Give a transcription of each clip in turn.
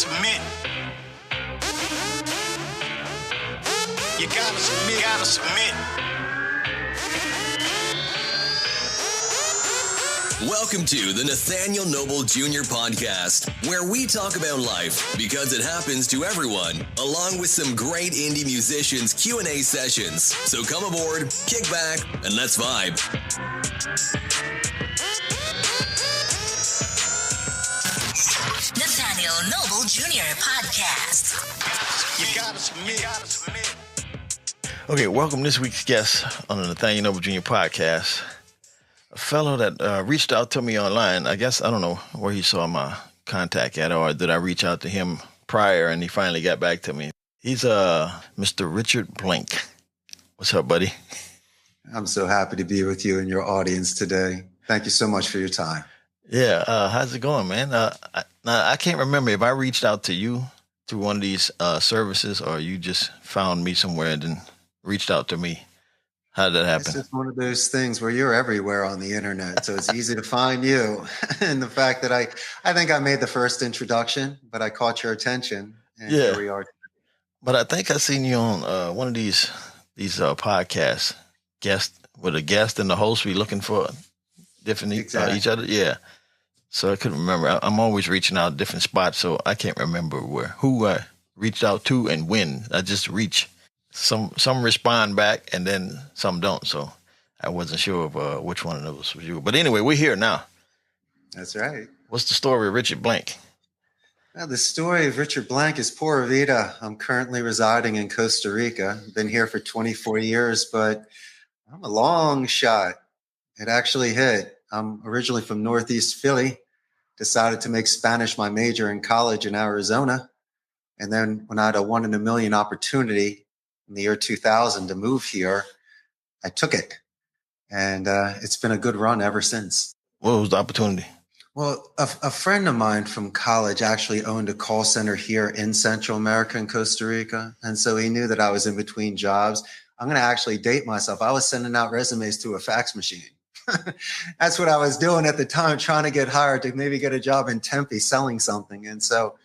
submit. You gotta submit. Welcome to the Nathaniel Noble Jr. podcast, where we talk about life because it happens to everyone, along with some great indie musicians' Q&A sessions. So come aboard, kick back, and let's vibe. Nathaniel Noble Jr. podcast. You gotta submit. Okay, welcome this week's guest on the Nathaniel Noble Jr. podcast. A fellow that reached out to me online. I guess, I don't know where he saw my contact at, or did I reach out to him prior and he finally got back to me. He's Mr. Richard Blank. What's up, buddy? I'm so happy to be with you and your audience today. Thank you so much for your time. Yeah, how's it going, man? I can't remember if I reached out to you through one of these services or you just found me somewhere and then reached out to me. How did that happen? It's just one of those things where you're everywhere on the internet, so it's easy to find you. And the fact that I think I made the first introduction, but I caught your attention, and here we are. But I think I seen you on one of these podcasts, with a guest and the host. We looking for different each other. Yeah. So I couldn't remember. I'm always reaching out different spots, so I can't remember who I reached out to and when. I just reach. Some respond back and then some don't. So I wasn't sure of which one of those was you. But anyway, we're here now. That's right. What's the story of Richard Blank? Well, the story of Richard Blank is pura vida. I'm currently residing in Costa Rica. Been here for 24 years, but I'm a long shot. It actually hit. I'm originally from Northeast Philly. Decided to make Spanish my major in college in Arizona. And then when I had a 1 in a million opportunity in the year 2000 to move here, I took it. And it's been a good run ever since. What was the opportunity? Well, a friend of mine from college actually owned a call center here in Central America in Costa Rica. And so he knew that I was in between jobs. I'm going to actually date myself. I was sending out resumes to a fax machine. That's what I was doing at the time, trying to get hired to maybe get a job in Tempe selling something. And so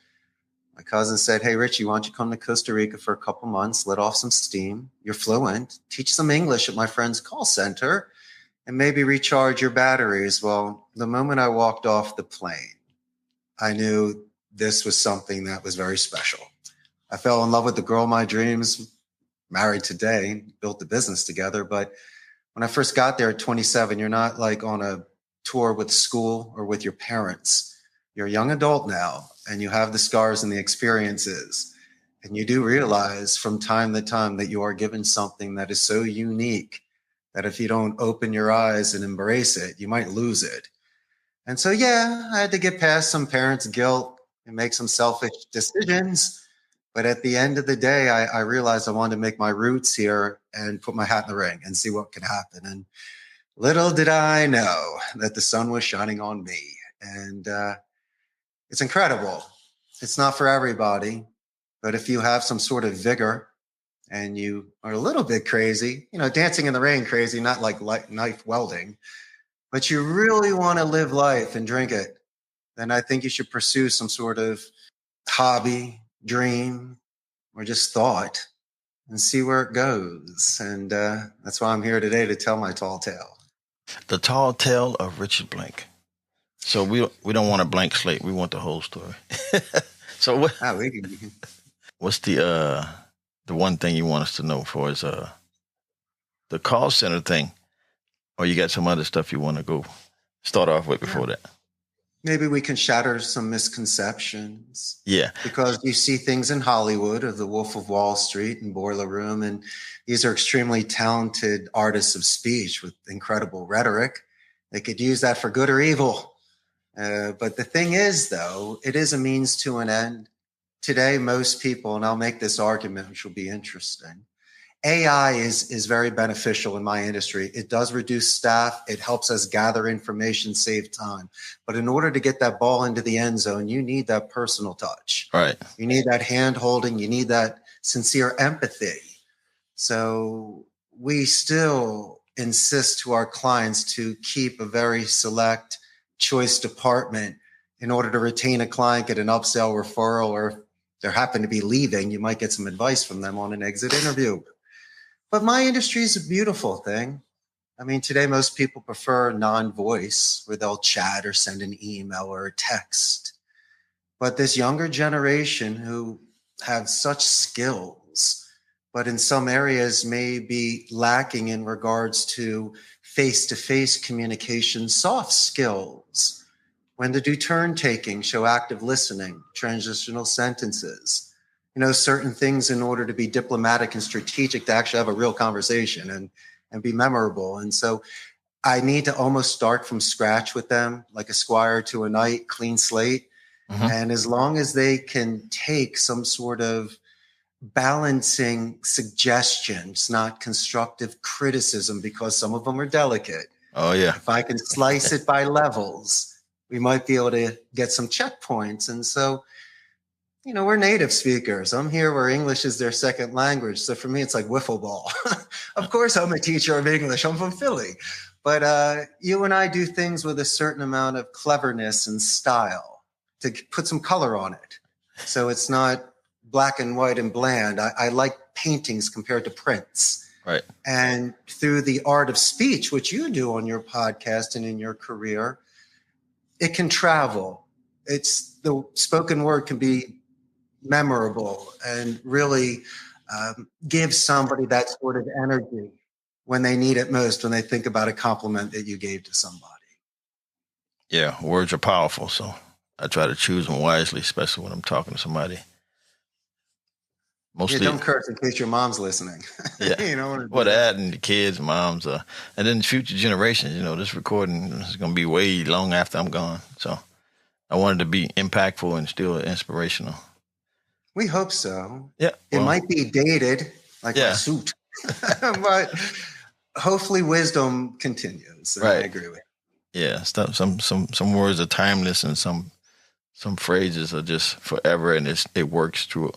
my cousin said, "Hey, Richie, why don't you come to Costa Rica for a couple months, let off some steam. You're fluent. Teach some English at my friend's call center and maybe recharge your batteries." Well, the moment I walked off the plane, I knew this was something that was very special. I fell in love with the girl of my dreams, married today, built the business together. But when I first got there at 27, you're not like on a tour with school or with your parents. You're a young adult now, and you have the scars and the experiences. And you do realize from time to time that you are given something that is so unique that if you don't open your eyes and embrace it, you might lose it. And so, I had to get past some parents' guilt and make some selfish decisions. But at the end of the day, I realized I wanted to make my roots here and put my hat in the ring and see what could happen. And little did I know that the sun was shining on me. And it's incredible. It's not for everybody. But if you have some sort of vigor and you are a little bit crazy, dancing in the rain crazy, not like knife welding, but you really want to live life and drink it, then I think you should pursue some sort of hobby, dream, or just thought and see where it goes. And that's why I'm here today to tell my tall tale. The tall tale of Richard Blank. So we don't want a blank slate. We want the whole story. So what's the one thing you want us to know for is the call center thing, or you got some other stuff you want to go start off with before that? Maybe we can shatter some misconceptions. Yeah. Because you see things in Hollywood of the Wolf of Wall Street and Boiler Room, and these are extremely talented artists of speech with incredible rhetoric. They could use that for good or evil. But the thing is, though, it is a means to an end. Today, most people, and I'll make this argument, which will be interesting, AI is very beneficial in my industry. It does reduce staff. It helps us gather information, save time. But in order to get that ball into the end zone, you need that personal touch. Right. You need that hand holding. You need that sincere empathy. So we still insist to our clients to keep a very select choice department in order to retain a client, get an upsell referral, or if they happen to be leaving, you might get some advice from them on an exit interview. But my industry is a beautiful thing. I mean, today most people prefer non-voice, where they'll chat or send an email or a text. But this younger generation who have such skills, but in some areas may be lacking in regards to face-to-face communication, soft skills, when to do turn taking, show active listening, transitional sentences, certain things in order to be diplomatic and strategic, to actually have a real conversation and be memorable. And so I need to almost start from scratch with them, like a squire to a knight, clean slate. Mm-hmm. And as long as they can take some sort of balancing suggestions, not constructive criticism, because some of them are delicate. Oh, yeah. If I can slice it by levels, we might be able to get some checkpoints. And so, we're native speakers. I'm here where English is their second language. So for me, it's like wiffle ball. Of course, I'm a teacher of English. I'm from Philly. But you and I do things with a certain amount of cleverness and style to put some color on it. So it's not black and white and bland. I like paintings compared to prints. Right. And through the art of speech, which you do on your podcast and in your career, it can travel. The spoken word can be memorable and really give somebody that sort of energy when they need it most, when they think about a compliment that you gave to somebody. Yeah, words are powerful, so I try to choose them wisely, especially when I'm talking to somebody. Mostly, don't curse in case your mom's listening. Yeah, that and the kids, moms, and then future generations. This recording is going to be way long after I'm gone, so I wanted to be impactful and still inspirational. We hope so. Yeah, it might be dated, like my suit, but hopefully wisdom continues. Right. I agree with you. Yeah, some words are timeless, and some phrases are just forever, and it works through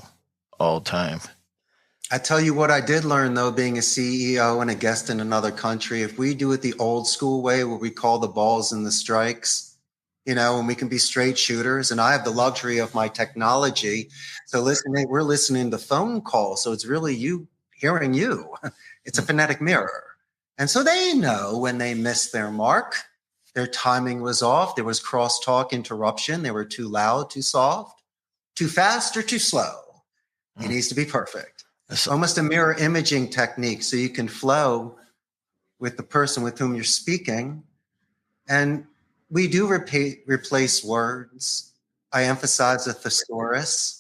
all time. I tell you what I did learn, though, being a CEO and a guest in another country, if we do it the old school way, where we call the balls and the strikes, and we can be straight shooters, and I have the luxury of my technology. So we're listening to phone calls. So it's really you hearing you. It's a phonetic mirror. And so they know when they missed their mark, their timing was off. There was crosstalk interruption. They were too loud, too soft, too fast, or too slow. It needs to be perfect. It's almost a mirror imaging technique, so you can flow with the person with whom you're speaking. And we do replace words. I emphasize a thesaurus.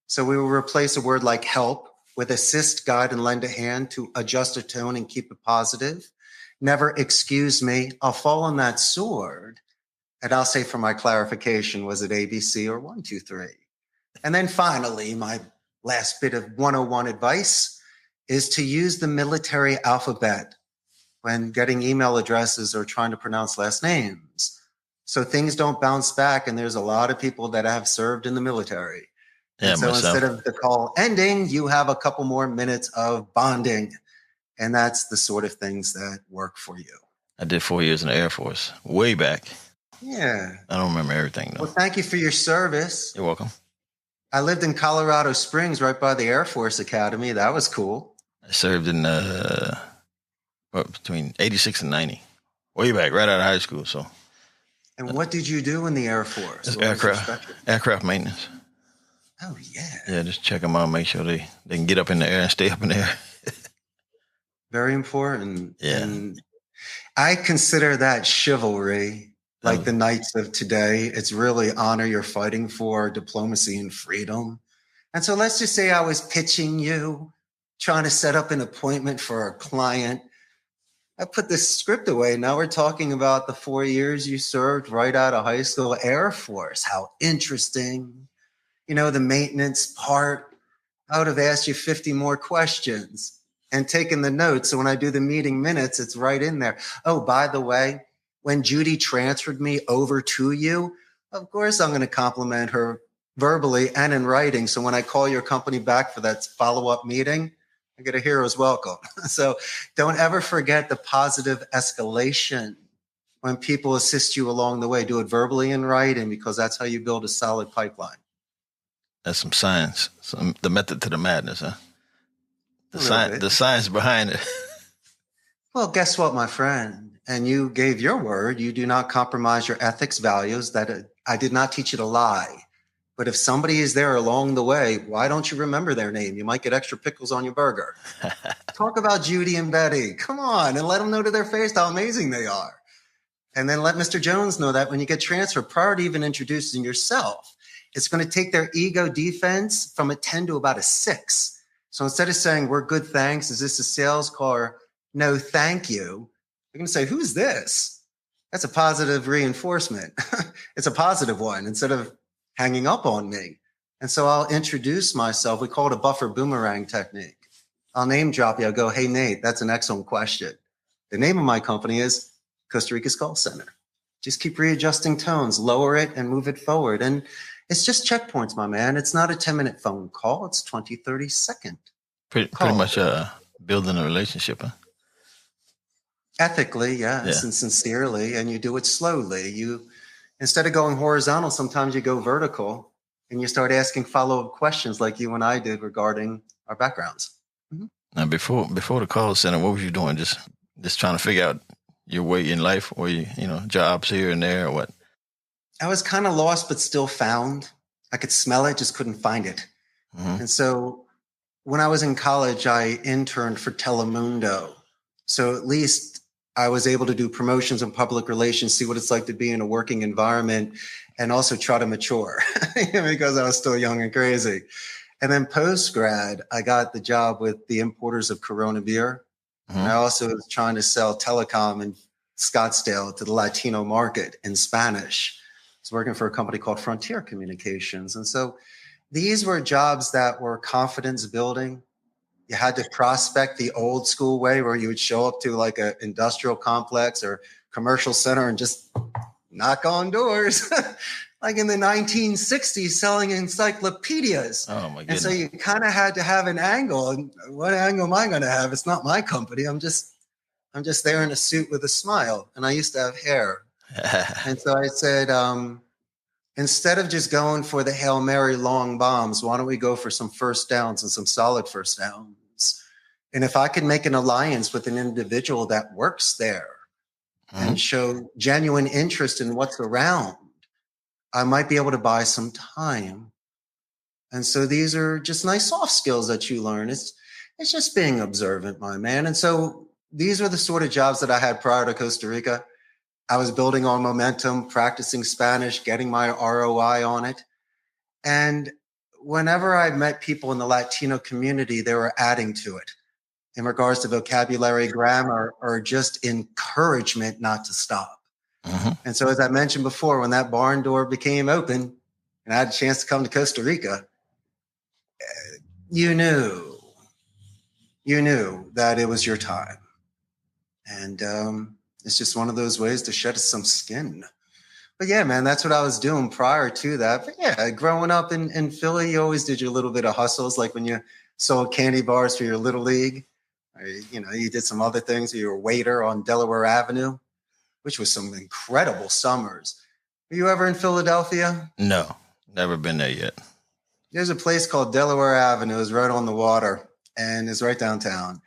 So we will replace a word like help with assist, guide, and lend a hand to adjust a tone and keep it positive. Never excuse me. I'll fall on that sword. And I'll say for my clarification, was it ABC or 1, 2, 3? And then finally, my last bit of 101 advice is to use the military alphabet when getting email addresses or trying to pronounce last names, so things don't bounce back. And there's a lot of people that have served in the military. Yeah, and so instead of the call ending, you have a couple more minutes of bonding. And that's the sort of things that work for you. I did 4 years in the Air Force, way back. Yeah. I don't remember everything, though. Well, thank you for your service. You're welcome. I lived in Colorado Springs, right by the Air Force Academy. That was cool. I served in between 86 and 90, way back, right out of high school. So. And what did you do in the Air Force? Aircraft maintenance. Oh, yeah. Yeah, just check them out, make sure they can get up in the air and stay up in the air. Very important. Yeah. And I consider that chivalry, like the knights of today. It's really honor you're fighting for, diplomacy and freedom. And so let's just say I was pitching you, trying to set up an appointment for a client. I put this script away. Now we're talking about the 4 years you served right out of high school, Air Force. How interesting. The maintenance part. I would have asked you 50 more questions and taken the notes. So when I do the meeting minutes, it's right in there. Oh, by the way, when Judy transferred me over to you, of course, I'm going to compliment her verbally and in writing. So when I call your company back for that follow-up meeting, I get a hero's welcome. So don't ever forget the positive escalation when people assist you along the way. Do it verbally and writing, because that's how you build a solid pipeline. That's some science, the method to the madness, huh? The science behind it. Well, guess what, my friend? And you gave your word. You do not compromise your ethics, values. That I did not teach you to lie. But if somebody is there along the way, why don't you remember their name? You might get extra pickles on your burger. Talk about Judy and Betty. Come on, and let them know to their face how amazing they are. And then let Mr. Jones know that when you get transferred, prior to even introducing yourself, it's going to take their ego defense from a 10 to about a 6. So instead of saying, we're good, thanks, is this a sales call? Or, no, thank you. They're going to say, who's this? That's a positive reinforcement. It's a positive one instead of hanging up on me. And so I'll introduce myself. We call it a buffer boomerang technique. I'll name drop you. I'll go, hey, Nate, that's an excellent question. The name of my company is Costa Rica's Call Center. Just keep readjusting tones, lower it and move it forward. And it's just checkpoints, my man. It's not a 10-minute phone call. It's 20, 30 second. Pretty much building a relationship, huh? Ethically, yes, and sincerely, and you do it slowly. You, instead of going horizontal, sometimes you go vertical and you start asking follow-up questions like you and I did regarding our backgrounds. Mm-hmm. Now, before the call center, what was you doing? Just trying to figure out your way in life, or jobs here and there, or what? I was kind of lost, but still found. I could smell it, just couldn't find it. Mm-hmm. And so when I was in college, I interned for Telemundo. So at least I was able to do promotions and public relations, see what it's like to be in a working environment, and also try to mature because I was still young and crazy. And then post-grad, I got the job with the importers of Corona beer. Mm-hmm. And I also was trying to sell telecom in Scottsdale to the Latino market in Spanish. I was working for a company called Frontier Communications. And so these were jobs that were confidence building. You had to prospect the old school way, where you would show up to like an industrial complex or commercial center and just knock on doors, like in the 1960s, selling encyclopedias. Oh my goodness. And so you kind of had to have an angle. And what angle am I going to have? It's not my company. I'm just there in a suit with a smile. And I used to have hair. And so I said, instead of just going for the Hail Mary long bombs, why don't we go for some first downs and some solid first downs? And if I could make an alliance with an individual that works there and show genuine interest in what's around, I might be able to buy some time. And so these are just nice soft skills that you learn. It's just being observant, my man. And so these are the sort of jobs that I had prior to Costa Rica. I was building on momentum, practicing Spanish, getting my ROI on it. And whenever I met people in the Latino community, they were adding to it in regards to vocabulary, grammar, or just encouragement not to stop. Mm-hmm. And so, as I mentioned before, when that barn door became open and I had a chance to come to Costa Rica, you knew that it was your time. And it's just one of those ways to shed some skin. But yeah, man, that's what I was doing prior to that. But yeah, growing up in Philly, you always did your little bit of hustles, like when you sold candy bars for your little league. Or, you did some other things. You were a waiter on Delaware Avenue, which was some incredible summers. Were you ever in Philadelphia? No, never been there yet. There's a place called Delaware Avenue. It's right on the water, and it's right downtown.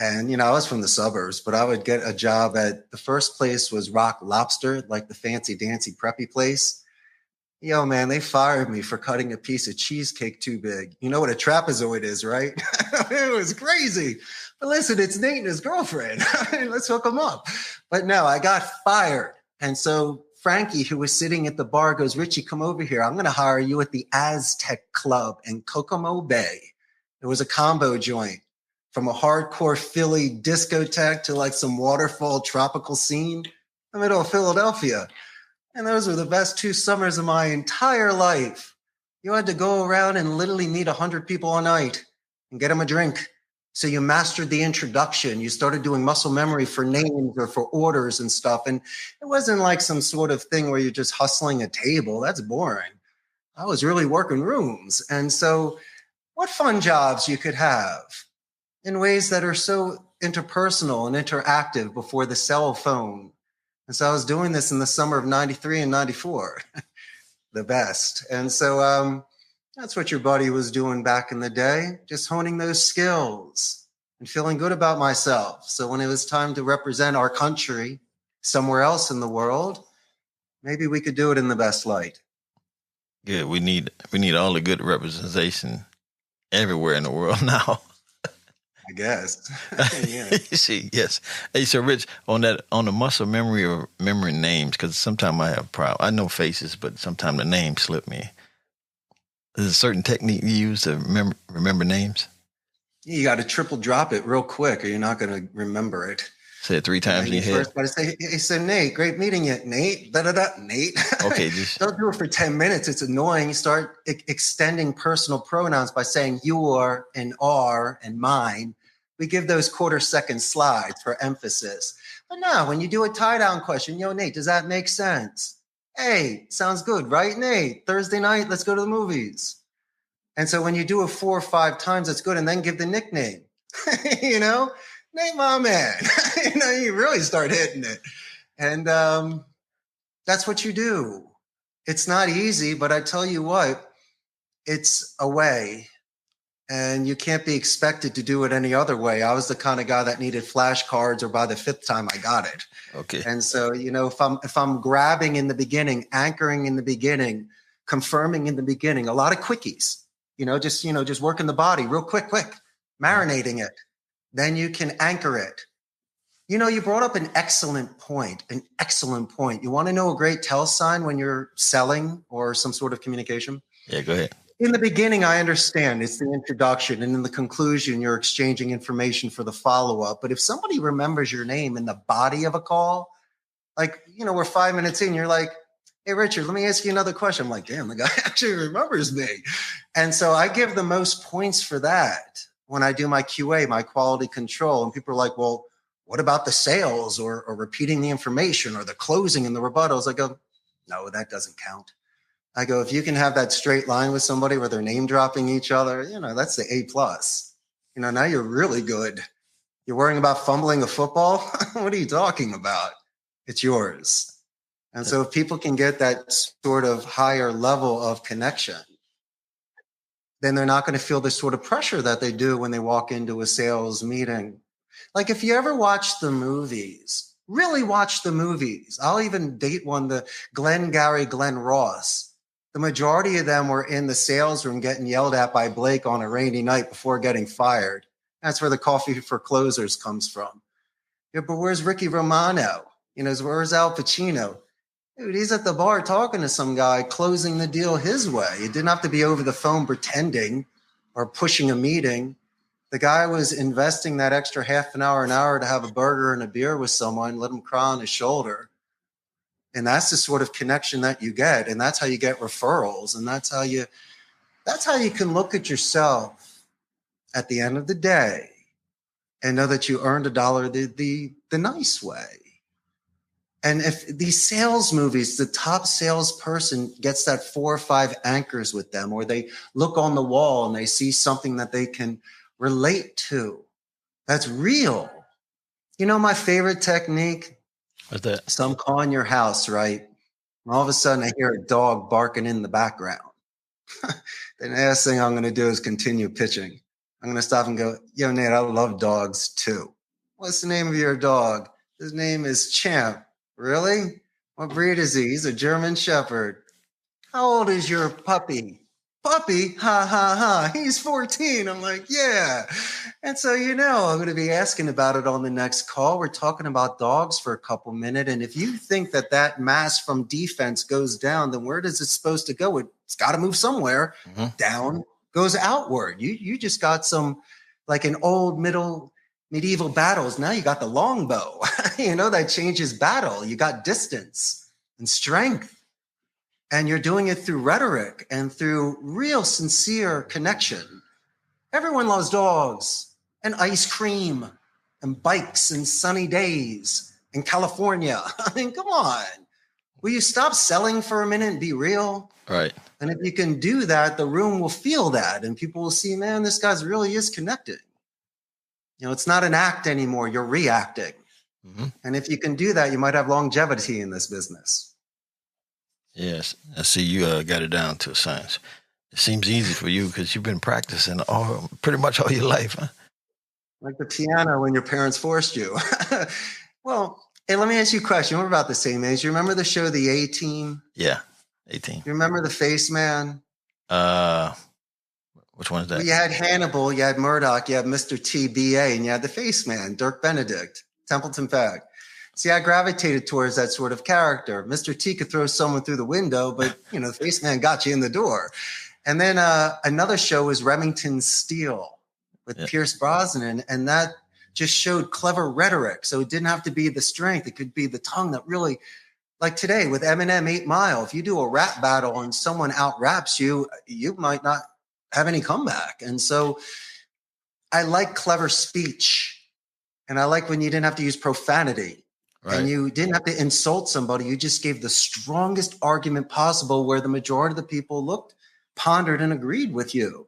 And, I was from the suburbs, but I would get a job at the first place was Rock Lobster, like the fancy dancy preppy place. Yo, man, they fired me for cutting a piece of cheesecake too big. You know what a trapezoid is, right? It was crazy. But listen, it's Nate and his girlfriend. Let's hook them up. But no, I got fired. And so Frankie, who was sitting at the bar, goes, Richie, come over here. I'm going to hire you at the Aztec Club in Kokomo Bay. It was a combo joint. From a hardcore Philly discotheque to like some waterfall tropical scene in the middle of Philadelphia. And those were the best 2 summers of my entire life. You had to go around and literally meet 100 people a night and get them a drink. So you mastered the introduction. You started doing muscle memory for names or for orders and stuff. And it wasn't like some sort of thing where you're just hustling a table. That's boring. I was really working rooms. And so what fun jobs you could have in ways that are so interpersonal and interactive before the cell phone. And And so I was doing this in the summer of 93 and 94, the best. And so that's what your buddy was doing back in the day, just honing those skills and feeling good about myself. So when it was time to represent our country somewhere else in the world, maybe we could do it in the best light. Good. We need all the good representation everywhere in the world now. I guess. Yeah. You see, yes. Hey, so Rich, on the muscle memory or remembering names, because sometimes I have problems. I know faces, but sometimes the names slip me. Is there a certain technique you use to remember names? You got to triple drop it real quick, or you're not going to remember it. Say it 3 times in your head. First, but I say, hey, so Nate, great meeting you, Nate. Nate. Okay, just don't do it for 10 minutes. It's annoying. You start extending personal pronouns by saying your and our and mine. We give those quarter-second slides for emphasis. But no, when you do a tie-down question, yo, Nate, does that make sense? Hey, sounds good, right, Nate? Thursday night, let's go to the movies. And so when you do it 4 or 5 times, that's good. And then give the nickname, you know? Nate, my man, you know, you really start hitting it. And that's what you do. It's not easy, but I tell you what, it's a way. And you can't be expected to do it any other way. I was the kind of guy that needed flashcards, or by the 5th time I got it. okay. And so, you know, if I'm grabbing in the beginning, anchoring in the beginning, confirming in the beginning, a lot of quickies, just working the body real quick, marinating it. Then you can anchor it. You know, you brought up an excellent point. You want to know a great tell sign when you're selling or some sort of communication? Yeah, go ahead. In the beginning, I understand it's the introduction. And in the conclusion, you're exchanging information for the follow-up. But if somebody remembers your name in the body of a call, like, you know, we're 5 minutes in, you're like, hey, Richard, let me ask you another question. I'm like, damn, the guy actually remembers me. And so I give the most points for that when I do my QA, my quality control. And people are like, well, what about the sales or repeating the information or the closing and the rebuttals? I go, no, that doesn't count. I go, if you can have that straight line with somebody where they're name dropping each other, you know, that's the A+. You know, now you're really good. You're worrying about fumbling a football? What are you talking about? It's yours. And so if people can get that sort of higher level of connection, then they're not going to feel the sort of pressure that they do when they walk into a sales meeting. Like if you ever watch the movies, really watch the movies. I'll even date one, the Garry, Glenn Ross. The majority of them were in the sales room getting yelled at by Blake on a rainy night before getting fired. That's where the coffee for closers comes from. Yeah, but where's Ricky Romano? You know, where's Al Pacino? Dude, he's at the bar talking to some guy, closing the deal his way. It didn't have to be over the phone pretending or pushing a meeting. The guy was investing that extra half an hour to have a burger and a beer with someone, let him cry on his shoulder. And that's the sort of connection that you get. And that's how you get referrals. And that's how you can look at yourself at the end of the day and know that you earned $1 the nice way. And if these sales movies, the top salesperson gets that 4 or 5 anchors with them, or they look on the wall and they see something that they can relate to, that's real. You know, my favorite technique? What's that? So I'm calling your house, right? And all of a sudden I hear a dog barking in the background. The last thing I'm going to do is continue pitching. I'm going to stop and go, yo, Nate, I love dogs too. What's the name of your dog? His name is Champ. Really? What breed is he? He's a German Shepherd. How old is your puppy? Puppy? Ha, ha, ha. He's 14. I'm like, yeah. And so, you know, I'm going to be asking about it on the next call. We're talking about dogs for a couple minutes. And if you think that mass from defense goes down, then where is it supposed to go? It's got to move somewhere. Mm-hmm. Down goes outward. You just got some, like an old medieval battles. Now you got the longbow, you know, that changes battle. You got distance and strength, and you're doing it through rhetoric and through real sincere connection. Everyone loves dogs and ice cream and bikes and sunny days in California. I mean, come on. Will you stop selling for a minute and be real? Right. And if you can do that, the room will feel that, and people will see, man, this guy's really is connected. You know, it's not an act anymore. You're reacting. Mm-hmm. And if you can do that, you might have longevity in this business. Yes. I see you got it down to a science. It seems easy for you because you've been practicing pretty much all your life, huh? Like the piano when your parents forced you. Well, hey, let me ask you a question. We're about the same age. You remember the show The A-Team? Yeah, 18. You remember The Face Man? Which one is that? Well, you had Hannibal, you had Murdoch, you had Mr. TBA, and you had the Face Man, Dirk Benedict, Templeton Peck. See, I gravitated towards that sort of character. Mr. T could throw someone through the window, but, the Face Man got you in the door. And then another show was Remington Steele with Pierce Brosnan, and that just showed clever rhetoric. So it didn't have to be the strength. It could be the tongue that really, like today with Eminem 8 Mile, if you do a rap battle and someone out-raps you, you might not have any comeback. And so I like clever speech, and I like when you didn't have to use profanity. Right. And you didn't have to insult somebody. You just gave the strongest argument possible where the majority of the people looked, pondered, and agreed with you.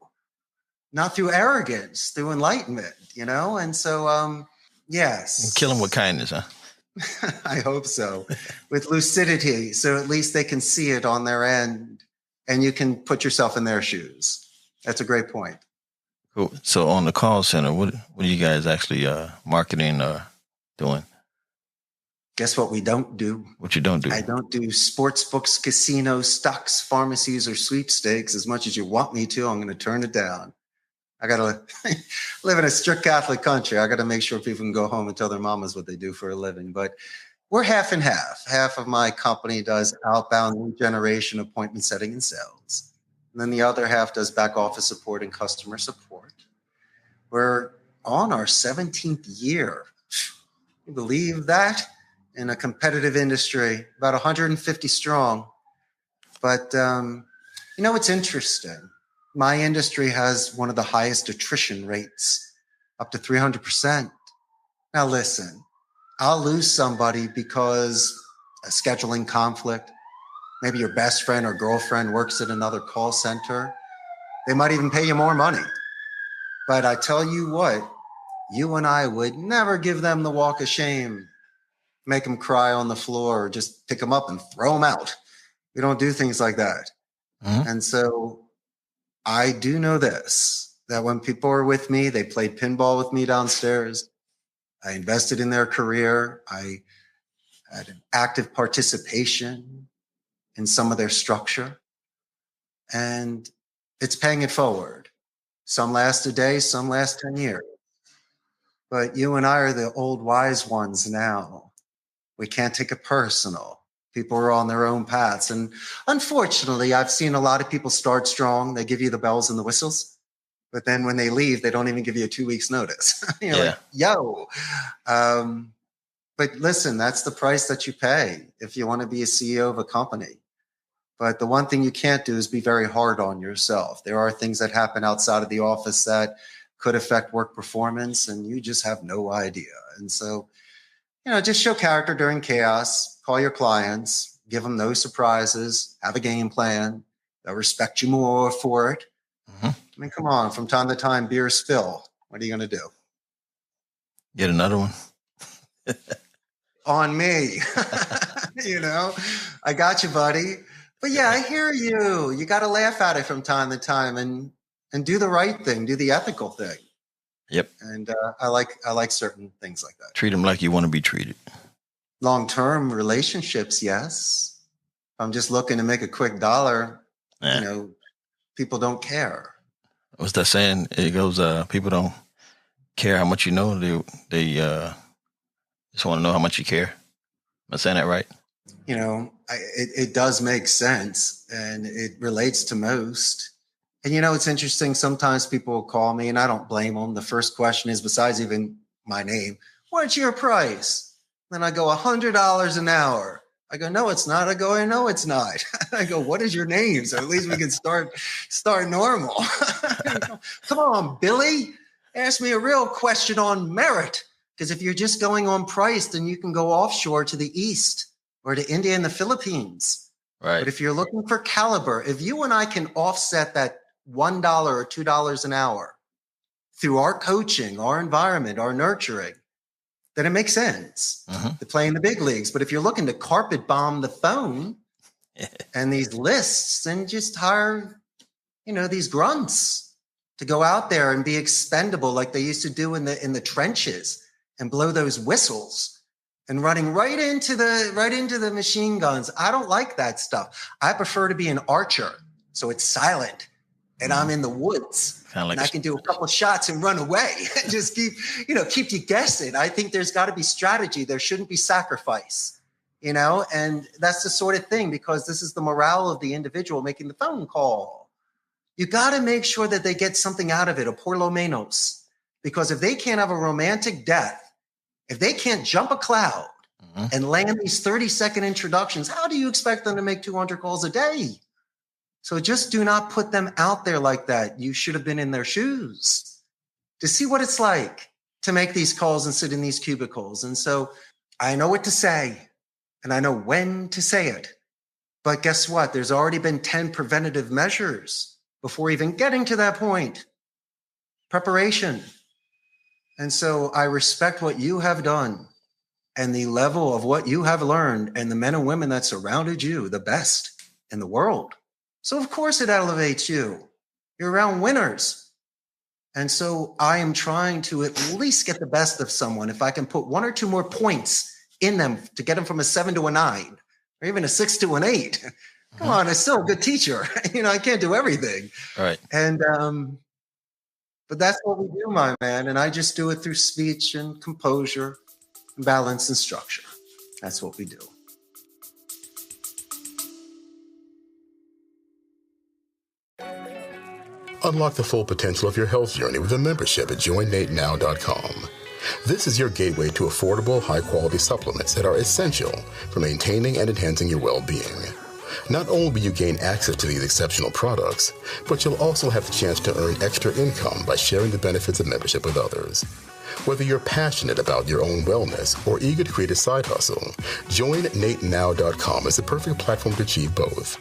Not through arrogance, through enlightenment, And so, yes. And kill them with kindness, huh? I hope so. With lucidity, so at least they can see it on their end, and you can put yourself in their shoes. That's a great point. Cool. So on the call center, what are you guys actually marketing doing? Guess what we don't do? What you don't do? I don't do sports books, casinos, stocks, pharmacies, or sweepstakes. As much as you want me to, I'm going to turn it down. I got to live in a strict Catholic country. I got to make sure people can go home and tell their mamas what they do for a living. But we're half and half. Half of my company does outbound lead generation, appointment setting, and sales. And then the other half does back office support and customer support. We're on our 17th year. You believe that? In a competitive industry, about 150 strong. But, it's interesting. My industry has one of the highest attrition rates, up to 300%. Now, listen, I'll lose somebody because a scheduling conflict. Maybe your best friend or girlfriend works at another call center. They might even pay you more money. But I tell you what, you and I would never give them the walk of shame, make them cry on the floor, or just pick them up and throw them out. We don't do things like that. Mm-hmm. And so I do know this, that when people are with me, they played pinball with me downstairs. I invested in their career. I had an active participation in some of their structure, and it's paying it forward. Some last a day, some last 10 years. But you and I are the old wise ones now. We can't take it personal. People are on their own paths. And unfortunately, I've seen a lot of people start strong. They give you the bells and the whistles. But then when they leave, they don't even give you a 2 weeks notice. You're like, yo. But listen, that's the price that you pay if you want to be a CEO of a company. But the one thing you can't do is be very hard on yourself. There are things that happen outside of the office that could affect work performance, and you just have no idea. And so, just show character during chaos, call your clients, give them no surprises, have a game plan. They'll respect you more for it. Mm-hmm. I mean, come on, from time to time, beers spill. What are you going to do? Get another one. On me. I got you, buddy. But yeah, I hear you. You got to laugh at it from time to time and do the right thing, do the ethical thing. Yep. And I like certain things like that. Treat them like you want to be treated. Long-term relationships, yes. I'm just looking to make a quick dollar. People don't care. What's that saying? It goes, people don't care how much you know. They just want to know how much you care. Am I saying that right? It does make sense, and it relates to most. And it's interesting. Sometimes people will call me, and I don't blame them. The first question is, besides even my name, what's your price? Then I go, $100 an hour. I go, no, it's not. I go, I know it's not. I go, what is your name? So at least we can start normal. Come on, Billy. Ask me a real question on merit. Because if you're just going on price, then you can go offshore to the East or to India and the Philippines. Right. But if you're looking for caliber, if you and I can offset that $1 or $2 an hour through our coaching, our environment, our nurturing, then it makes sense to play in the big leagues. But if you're looking to carpet bomb the phone and these lists, then just hire, these grunts to go out there and be expendable like they used to do in the trenches and blow those whistles and running right into the machine guns. I don't like that stuff. I prefer to be an archer, so it's silent and I'm in the woods. And I can do a couple of shots and run away and just keep you guessing. I think there's got to be strategy. There shouldn't be sacrifice, and that's the sort of thing, because this is the morale of the individual making the phone call. You got to make sure that they get something out of it, a por lo menos, because if they can't have a romantic death, if they can't jump a cloud and land these 30-second introductions, how do you expect them to make 200 calls a day? So just do not put them out there like that. You should have been in their shoes to see what it's like to make these calls and sit in these cubicles. And so I know what to say and I know when to say it. But guess what? There's already been 10 preventative measures before even getting to that point. Preparation. And so I respect what you have done and the level of what you have learned and the men and women that surrounded you, the best in the world. So of course it elevates you. You're around winners. And so I am trying to at least get the best of someone. If I can put 1 or 2 more points in them to get them from a 7 to a 9, or even a 6 to an 8. Come on, I'm still a good teacher. I can't do everything. Right. And, but that's what we do, my man. And I just do it through speech and composure, and balance and structure. That's what we do. Unlock the full potential of your health journey with a membership at joinnatenow.com. This is your gateway to affordable, high-quality supplements that are essential for maintaining and enhancing your well-being. Not only will you gain access to these exceptional products, but you'll also have the chance to earn extra income by sharing the benefits of membership with others. Whether you're passionate about your own wellness or eager to create a side hustle, joinnatenow.com is the perfect platform to achieve both.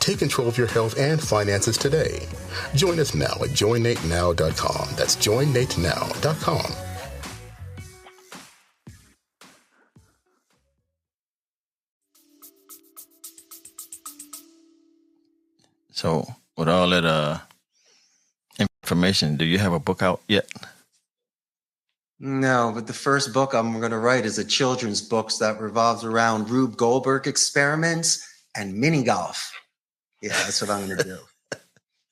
Take control of your health and finances today. Join us now at joinnatenow.com. That's joinnatenow.com. So with all that information, do you have a book out yet? No, but the first book I'm going to write is a children's book that revolves around Rube Goldberg experiments and mini golf. Yeah, that's what I'm going to do.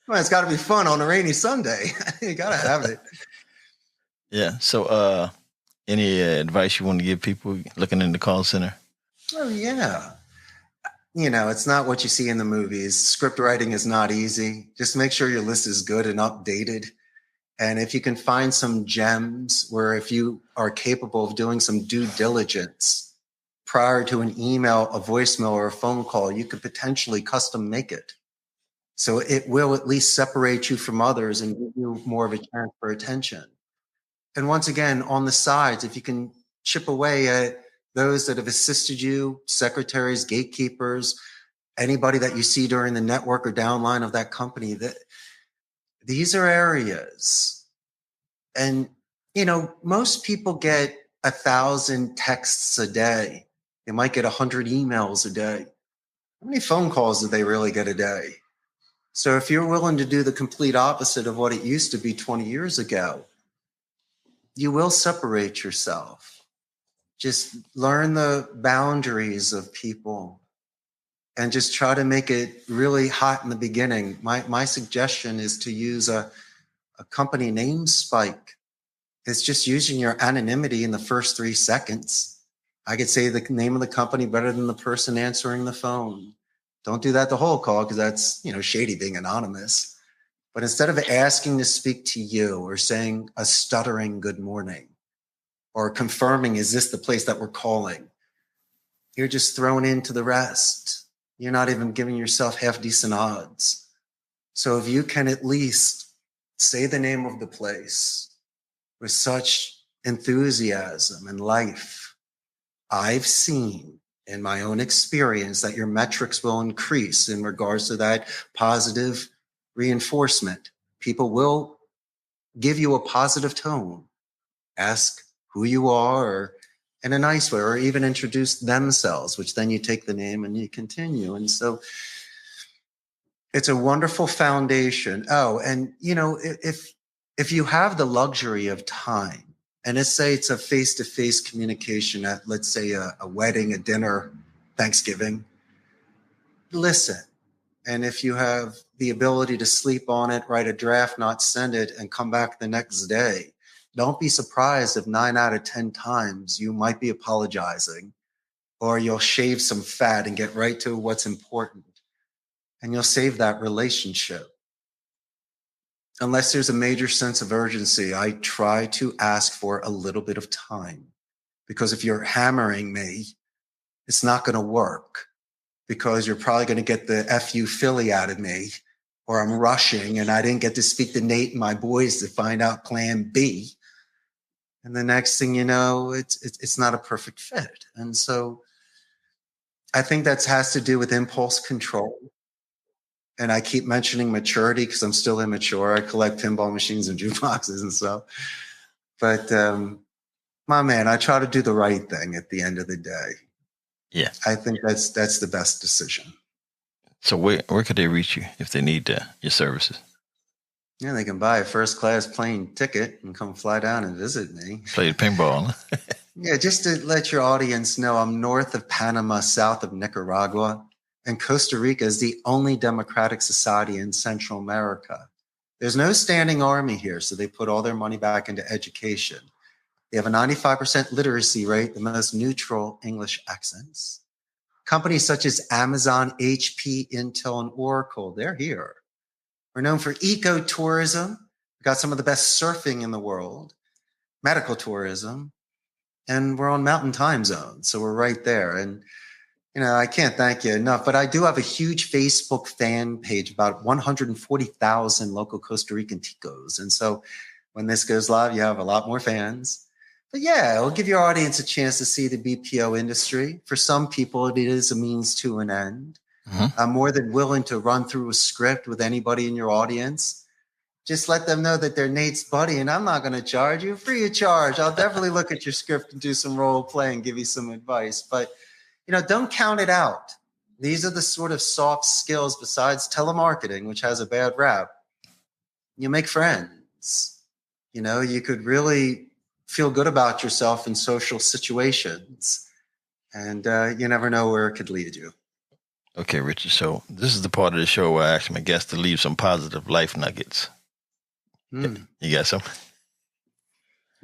Well, it's got to be fun on a rainy Sunday. You got to have it. Yeah. So any advice you want to give people looking in the call center? Oh, yeah. It's not what you see in the movies. Script writing is not easy. Just make sure your list is good and updated. And if you can find some gems where if you are capable of doing some due diligence prior to an email, a voicemail, or a phone call, you could potentially custom make it. So it will at least separate you from others and give you more of a chance for attention. And once again, on the sides, if you can chip away at those that have assisted you, secretaries, gatekeepers, anybody that you see during the network or downline of that company, that these are areas. And, most people get 1,000 texts a day. They might get 100 emails a day. How many phone calls do they really get a day? So if you're willing to do the complete opposite of what it used to be 20 years ago, you will separate yourself. Just learn the boundaries of people and just try to make it really hot in the beginning. My suggestion is to use a company name spike. It's just using your anonymity in the first 3 seconds. I could say the name of the company better than the person answering the phone. Don't do that the whole call because that's, shady being anonymous. But instead of asking to speak to you or saying a stuttering good morning or confirming, is this the place that we're calling? You're just thrown into the rest. You're not even giving yourself half decent odds. So if you can at least say the name of the place with such enthusiasm and life, I've seen in my own experience that your metrics will increase in regards to that positive reinforcement. People will give you a positive tone. Ask who you are or in a nice way, or even introduce themselves, which then you take the name and you continue. And so it's a wonderful foundation. Oh, and if you have the luxury of time, and let's say it's a face-to-face communication at, let's say, a wedding, a dinner, Thanksgiving, listen. And if you have the ability to sleep on it, write a draft, not send it, and come back the next day, don't be surprised if 9 out of 10 times you might be apologizing, or you'll shave some fat and get right to what's important. And you'll save that relationship. Unless there's a major sense of urgency, I try to ask for a little bit of time. Because if you're hammering me, it's not going to work. Because you're probably going to get the FU Philly out of me, or I'm rushing and I didn't get to speak to Nate and my boys to find out plan B. And the next thing you know, it's not a perfect fit. And so I think that has to do with impulse control. And I keep mentioning maturity because I'm still immature. I collect pinball machines and jukeboxes and stuff. But my man, I try to do the right thing at the end of the day. Yeah. I think that's the best decision. So where could they reach you if they need your services? Yeah, they can buy a first-class plane ticket and come fly down and visit me. Play pinball. Yeah, just to let your audience know, I'm north of Panama, south of Nicaragua. And Costa Rica is the only democratic society in Central America. There's no standing army here, so they put all their money back into education. They have a 95% literacy rate, the most neutral English accents. Companies such as Amazon, HP, Intel, and Oracle, they're here. We're known for ecotourism. We've got some of the best surfing in the world, medical tourism, and we're on Mountain Time Zone, so we're right there. And I can't thank you enough, but I do have a huge Facebook fan page, about 140,000 local Costa Rican ticos. And so when this goes live, you have a lot more fans. But yeah, it'll give your audience a chance to see the BPO industry. For some people, it is a means to an end. Mm-hmm. I'm more than willing to run through a script with anybody in your audience. Just let them know that they're Nate's buddy, and I'm not going to charge you free of charge. I'll definitely look at your script and do some role play and give you some advice. But don't count it out. These are the sort of soft skills besides telemarketing, which has a bad rap. You make friends. You could really feel good about yourself in social situations. And you never know where it could lead you. Okay, Richard. So this is the part of the show where I ask my guests to leave some positive life nuggets. You got some?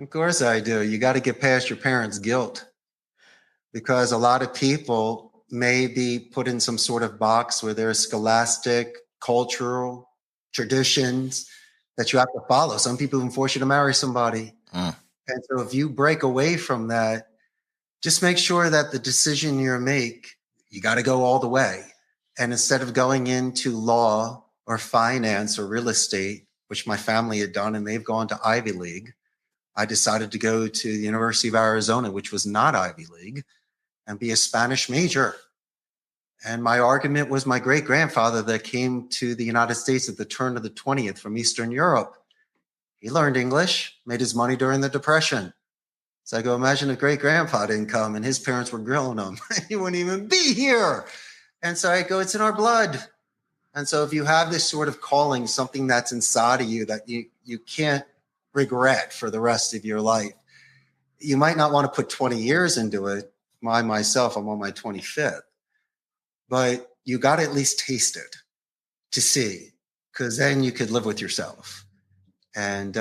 Of course I do. You got to get past your parents' guilt. Because a lot of people may be put in some sort of box where there's scholastic, cultural traditions that you have to follow. Some people even force you to marry somebody. And so if you break away from that, just make sure that the decision you make, you got to go all the way. And instead of going into law or finance or real estate, which my family had done, and they've gone to Ivy League, I decided to go to the University of Arizona, which was not Ivy League, and be a Spanish major. And my argument was my great-grandfather that came to the United States at the turn of the 20th from Eastern Europe. He learned English, made his money during the Depression. So I go, imagine if great-grandpa didn't come and his parents were grilling him. He wouldn't even be here. And so I go, it's in our blood. And so if you have this sort of calling, something that's inside of you that you can't regret for the rest of your life, you might not want to put 20 years into it. Myself, I'm on my 25th. But you got to at least taste it to see, because then you could live with yourself. And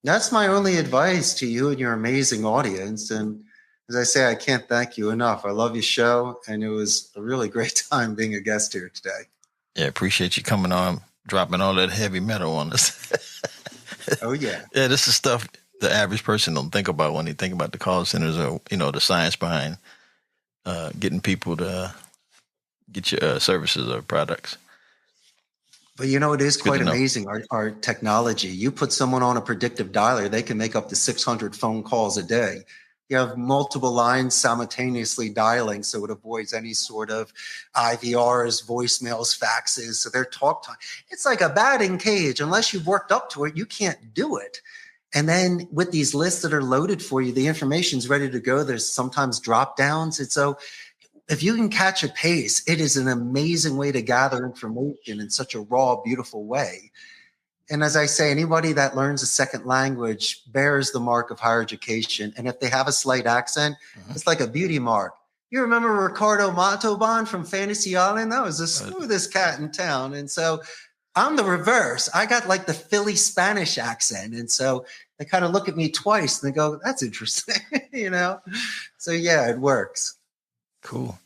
that's my only advice to you and your amazing audience. And as I say, I can't thank you enough. I love your show, and it was a really great time being a guest here today. Yeah, appreciate you coming on, dropping all that heavy metal on us. Oh, yeah. Yeah, this is stuff the average person don't think about when they think about the call centers or, the science behind getting people to get your services or products. But it is quite amazing, our technology. You put someone on a predictive dialer, they can make up to 600 phone calls a day. You have multiple lines simultaneously dialing, so it avoids any sort of IVRs, voicemails, faxes. So their talk time, it's like a batting cage. Unless you've worked up to it, you can't do it. And then with these lists that are loaded for you, the information's ready to go. There's sometimes drop downs. And so if you can catch a pace, it is an amazing way to gather information in such a raw, beautiful way. And as I say, anybody that learns a second language bears the mark of higher education. And if they have a slight accent, it's like a beauty mark. You remember Ricardo Montalban from Fantasy Island? That was the smoothest cat in town. And so I'm the reverse. I got like the Philly Spanish accent. And so they kind of look at me twice and they go, that's interesting, So yeah, it works. Cool.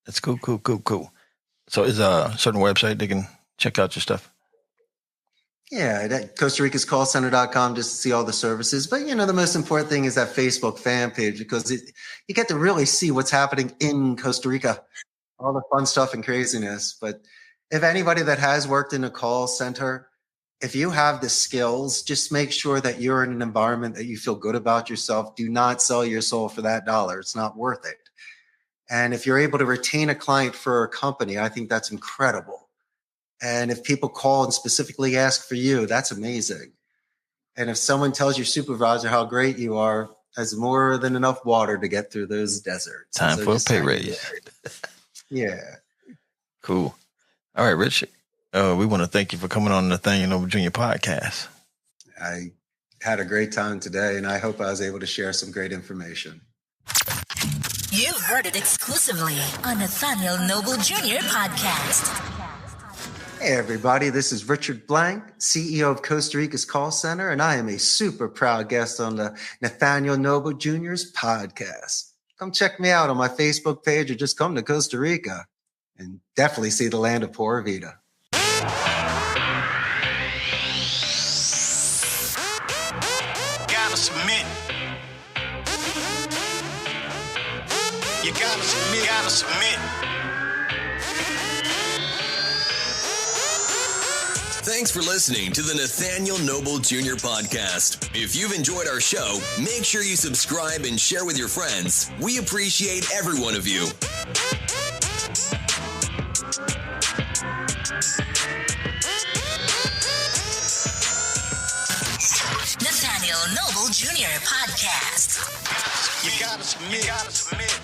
That's cool. So is a certain website they can check out your stuff? Yeah, at Costa Rica's Call Center.com just to see all the services. But, the most important thing is that Facebook fan page because you get to really see what's happening in Costa Rica, all the fun stuff and craziness. But if anybody that has worked in a call center, if you have the skills, just make sure that you're in an environment that you feel good about yourself. Do not sell your soul for that dollar. It's not worth it. And if you're able to retain a client for a company, I think that's incredible. And if people call and specifically ask for you, that's amazing. And if someone tells your supervisor how great you are, that's more than enough water to get through those deserts. Time for a pay raise. Yeah. Cool. All right, Rich. We want to thank you for coming on the Nathaniel Noble Jr. podcast. I had a great time today, and I hope I was able to share some great information. You've heard it exclusively on Nathaniel Noble Jr. podcast. Hey, everybody. This is Richard Blank, CEO of Costa Rica's Call Center, and I am a super proud guest on the Nathaniel Noble Jr.'s podcast. Come check me out on my Facebook page or just come to Costa Rica and definitely see the land of Pura Vida. Gotta submit. You gotta submit. Thanks for listening to the Nathaniel Noble Jr. podcast. If you've enjoyed our show, make sure you subscribe and share with your friends. We appreciate every one of you. Nathaniel Noble Jr. podcast. You gotta submit.